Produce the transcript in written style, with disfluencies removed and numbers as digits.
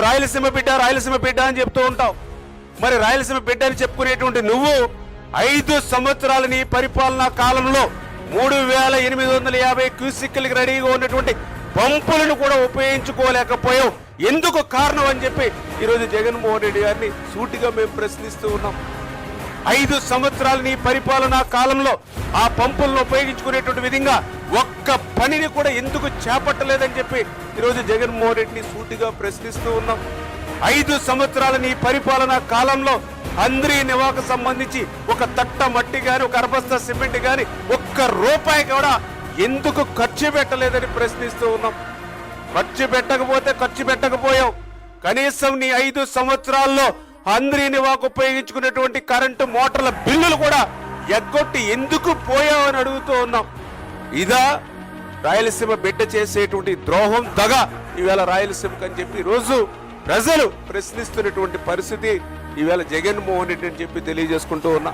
రాయలసీమ బిడ్డ అని చెప్తూ ఉంటావు. మరి రాయలసీమ బిడ్డ అని చెప్పుకునేటువంటి నువ్వు 5 సంవత్సరాల నీ పరిపాలనా కాలంలో 3850 క్యూసిక్లకి రెడీగా ఉన్నటువంటి పంపులను కూడా ఉపయోగించుకోలేకపోయావు. ఎందుకు కారణం అని చెప్పి ఈరోజు జగన్మోహన్ రెడ్డి గారిని సూటిగా మేము ప్రశ్నిస్తూ ఉన్నాం. 5 సంవత్సరాల నీ పరిపాలనా కాలంలో ఆ పంపులను ఉపయోగించుకునేటువంటి విధంగా ఒక్క పనిని కూడా ఎందుకు చేపట్టలేదని చెప్పి ఈరోజు జగన్మోహన్ రెడ్డిని సూటిగా ప్రశ్నిస్తూ ఉన్నాం. 5 సంవత్సరాల నీ పరిపాలనా కాలంలో అంద్రీ నివాకు సంబంధించి ఒక తట్ట మట్టి గాని, ఒక అరబస్తా సిమెంట్ గాని, ఒక్క రూపాయి కూడా ఎందుకు ఖర్చు పెట్టలేదని ప్రశ్నిస్తూ ఉన్నాం. ఖర్చు పెట్టకపోయావు. కనీసం నీ 5 సంవత్సరాల్లో అంద్రీ నివాకు ఉపయోగించుకునేటువంటి కరెంటు మోటార్ల బిల్లులు కూడా ఎగ్గొట్టి ఎందుకు పోయావు అని అడుగుతూ ఉన్నాం. ఇదా రాయలసీమ బిడ్డ చేసేటువంటి ద్రోహం, దగ ఈవేళ రాయలసీమకు అని చెప్పి రోజు ప్రజలు ప్రశ్నిస్తున్నటువంటి పరిస్థితి ఈవేళ జగన్మోహన్ రెడ్డి అని చెప్పి తెలియజేసుకుంటూ ఉన్నా.